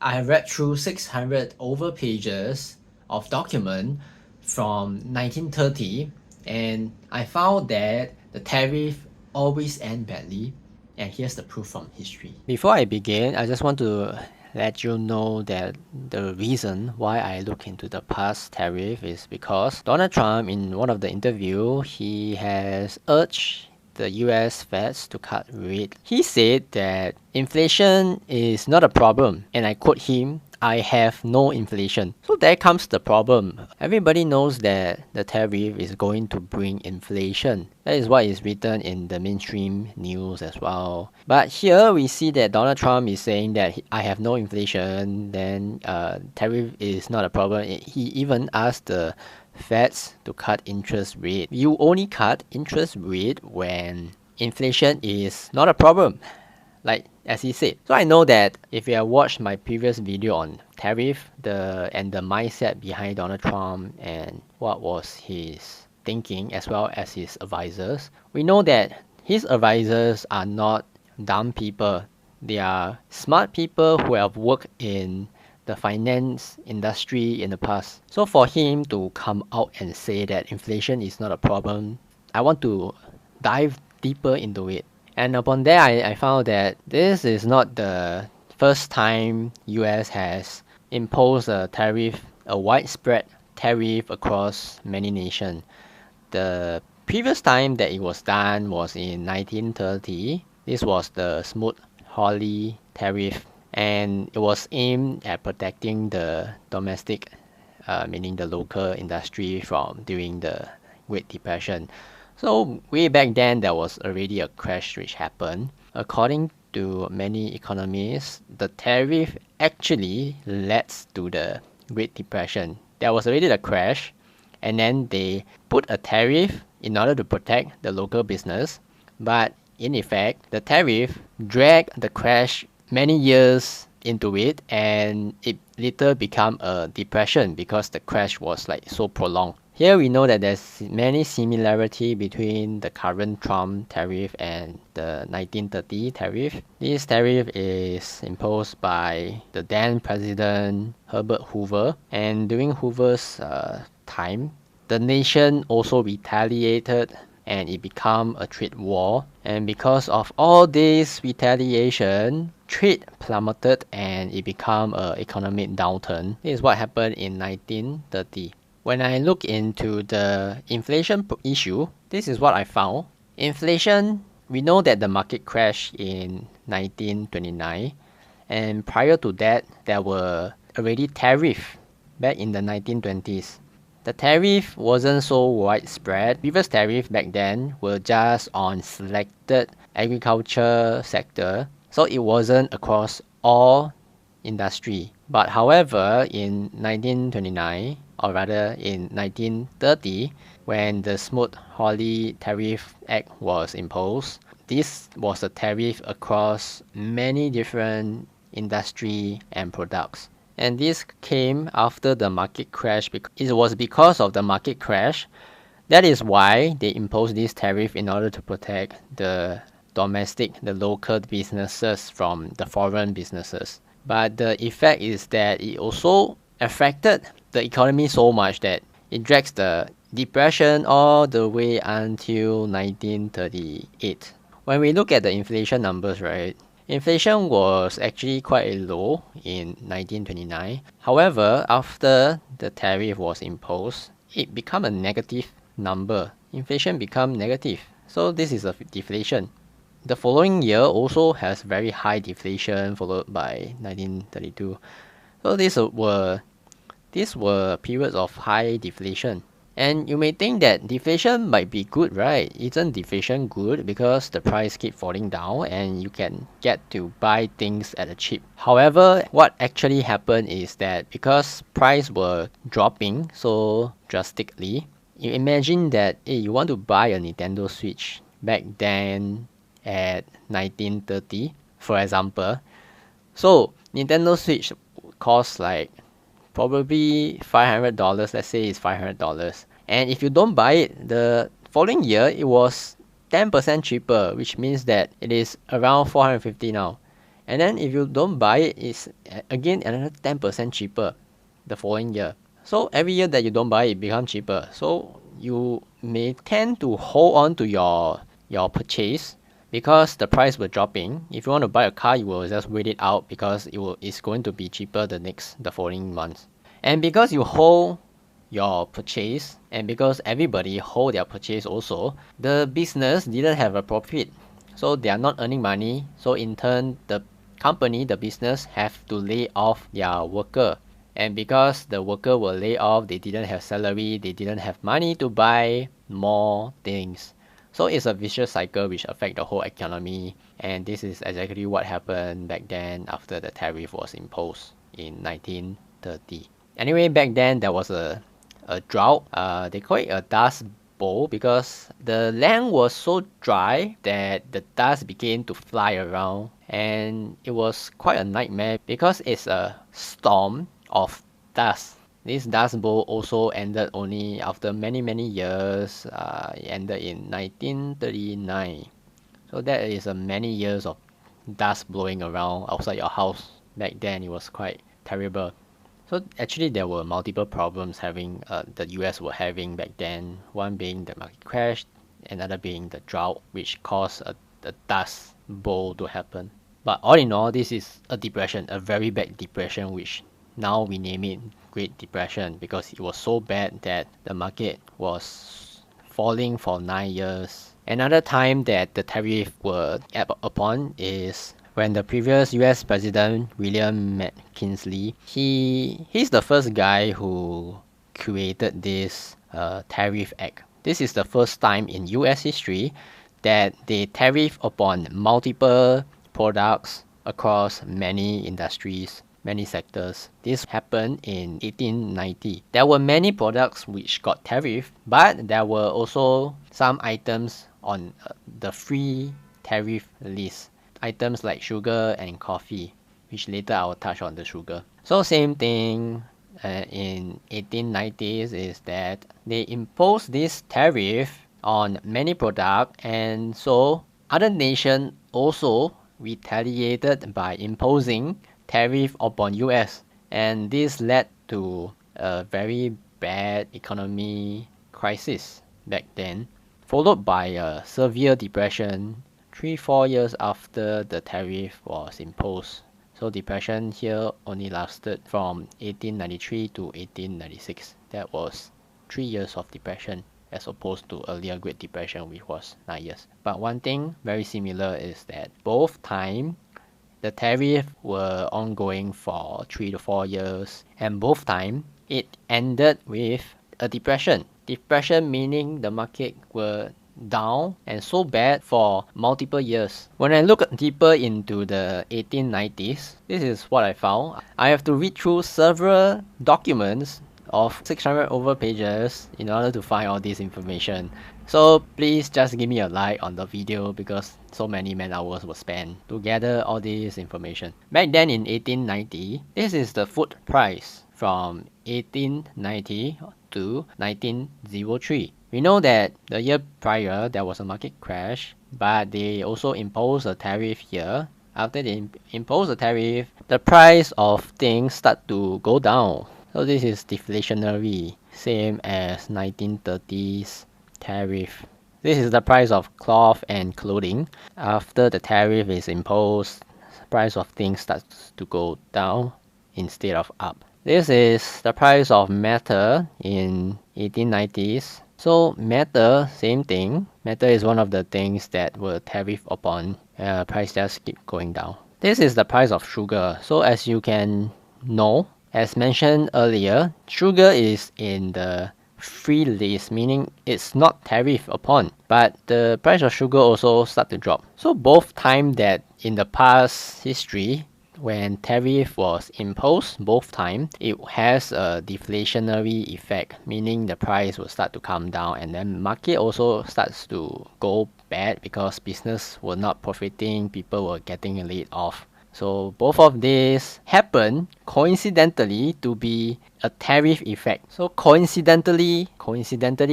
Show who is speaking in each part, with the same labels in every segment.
Speaker 1: I have read through 600 over pages of document from 1930, and I found that the tariff always end badly, and here's the proof from history.
Speaker 2: Before I begin, I just want to let you know that the reason why I look into the past tariff is because Donald Trump, in one of the interview, he has urged the US Feds to cut rate. He said that inflation is not a problem, and I quote him, "I have no inflation." So there comes the problem. Everybody knows that the tariff is going to bring inflation. That is what is written in the mainstream news as well. But here we see that Donald Trump is saying that I have no inflation, then tariff is not a problem. He even asked the Feds to cut interest rate. You only cut interest rate when inflation is not a problem, like as he said. So I know that if you have watched my previous video on tariff, the mindset behind Donald Trump and what was his thinking as well as his advisors, we know that his advisors are not dumb people. They are smart people who have worked in the finance industry in the past. So for him to come out and say that inflation is not a problem, I want to dive deeper into it. And upon that, I found that this is not the first time US has imposed a tariff, a widespread tariff across many nations. The previous time that it was done was in 1930. This was the Smoot-Hawley Tariff, and it was aimed at protecting the domestic, meaning the local industry from during the Great Depression. So way back then, there was already a crash which happened. According to many economists, the tariff actually led to the Great Depression. There was already the crash, and then they put a tariff in order to protect the local business. But in effect, the tariff dragged the crash many years into it, and it later became a depression because the crash was like so prolonged. Here we know that there's many similarity between the current Trump tariff and the 1930 tariff. This tariff is imposed by the then President Herbert Hoover, and during Hoover's time, the nation also retaliated and it became a trade war. And because of all this retaliation, trade plummeted and it became an economic downturn. This is what happened in 1930. When I look into the inflation issue, this is what I found. Inflation, we know that the market crashed in 1929, and prior to that, there were already tariffs back in the 1920s. The tariff wasn't so widespread. Previous tariff back then were just on selected agriculture sector, so it wasn't across all industry. But however, in 1929, or rather in 1930, when the Smoot-Hawley Tariff Act was imposed, this was a tariff across many different industry and products. And this came after the market crash. It was because of the market crash. That is why they imposed this tariff in order to protect the domestic, the local businesses from the foreign businesses. But the effect is that it also affected the economy so much that it drags the depression all the way until 1938. When we look at the inflation numbers, right, inflation was actually quite low in 1929. However, after the tariff was imposed, it became a negative number. Inflation became negative. So this is a deflation. The following year also has very high deflation, followed by 1932. So these were periods of high deflation. And you may think that deflation might be good, right? Isn't deflation good because the price keep falling down and you can get to buy things at a cheap? However, what actually happened is that because price were dropping so drastically, you imagine that you want to buy a Nintendo Switch back then at 1930, for example. So Nintendo Switch costs like probably $500. Let's say it's $500. And if you don't buy it, the following year it was 10% cheaper, which means that it is around $450 now. And then if you don't buy it, it's again another 10% cheaper the following year. So every year that you don't buy it becomes cheaper. So you may tend to hold on to your purchase because the price will dropping. If you want to buy a car, you will just wait it out because it's going to be cheaper the following months. And because you hold your purchase and because everybody hold their purchase also, the business didn't have a profit. So they are not earning money. So in turn, the company, the business have to lay off their worker. And because the worker were laid off, they didn't have salary, they didn't have money to buy more things. So it's a vicious cycle which affect the whole economy. And this is exactly what happened back then after the tariff was imposed in 1930. Anyway, back then there was a drought. They call it a dust bowl because the land was so dry that the dust began to fly around, and it was quite a nightmare because it's a storm of dust. This dust bowl also ended only after many years. It ended in 1939. So that is many years of dust blowing around outside your house. Back then it was quite terrible. So actually there were multiple problems the US were having back then. One being the market crash, another being the drought, which caused the dust bowl to happen. But all in all, this is a depression, a very bad depression, which now we name it Great Depression because it was so bad that the market was falling for 9 years. Another time that the tariff were upon is when the previous US President William McKinley, he's the first guy who created this tariff act. This is the first time in US history that they tariff upon multiple products across many industries, many sectors. This happened in 1890. There were many products which got tariff, but there were also some items on the free tariff list. Items like sugar and coffee, which later I will touch on the sugar. So same thing in 1890s is that they imposed this tariff on many products, and so other nations also retaliated by imposing tariff upon US, and this led to a very bad economy crisis back then, followed by a severe depression 3-4 years after the tariff was imposed. So depression here only lasted from 1893 to 1896. That was 3 years of depression as opposed to earlier Great Depression, which was 9 years. But one thing very similar is that both time the tariff were ongoing for 3 to 4 years, and both time it ended with a depression. Depression meaning the market were down and so bad for multiple years. When I look deeper into the 1890s, this is what I found. I have to read through several documents of 600 over pages in order to find all this information. So please just give me a like on the video because so many man hours were spent to gather all this information. Back then in 1890, this is the food price from 1890 to 1903. We know that the year prior there was a market crash, but they also imposed a tariff here. After they impose a tariff, the price of things start to go down. So this is deflationary, same as 1930s tariff. This is the price of cloth and clothing. After the tariff is imposed, price of things starts to go down instead of up. This is the price of metal in 1890s. So metal, same thing. Metal is one of the things that were tariff upon. Price just keep going down. This is the price of sugar. So as you can know, as mentioned earlier, sugar is in the free list, meaning it's not tariff upon, but the price of sugar also start to drop. So both time that in the past history, when tariff was imposed, both time it has a deflationary effect, meaning the price will start to come down, and then market also starts to go bad because business were not profiting, people were getting laid off. So both of these happen coincidentally to be a tariff effect. So coincidentally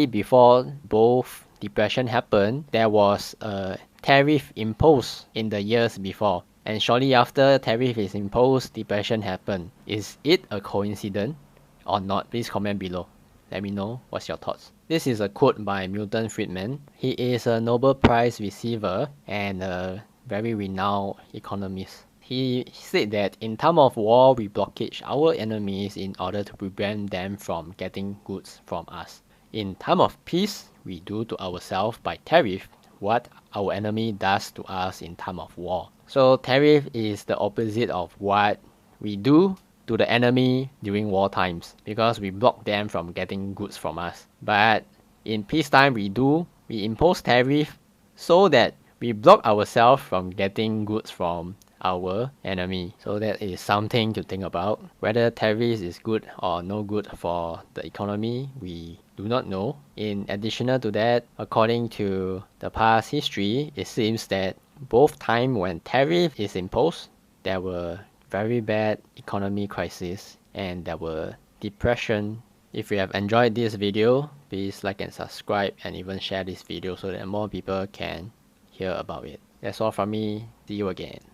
Speaker 2: before both depression happened, there was a tariff imposed in the years before. And shortly after tariff is imposed, depression happened. Is it a coincidence or not? Please comment below. Let me know what's your thoughts. This is a quote by Milton Friedman. He is a Nobel Prize receiver and a very renowned economist. He said that in time of war, we blockage our enemies in order to prevent them from getting goods from us. In time of peace, we do to ourselves by tariff what our enemy does to us in time of war. So tariff is the opposite of what we do to the enemy during war times, because we block them from getting goods from us. But in peacetime, we impose tariff so that we block ourselves from getting goods from our enemy. So that is something to think about. Whether tariffs is good or no good for the economy, we do not know. In addition to that, according to the past history, it seems that both time when tariff is imposed, there were very bad economy crisis and there were depression. If you have enjoyed this video, please like and subscribe and even share this video so that more people can hear about it. That's all from me. See you again.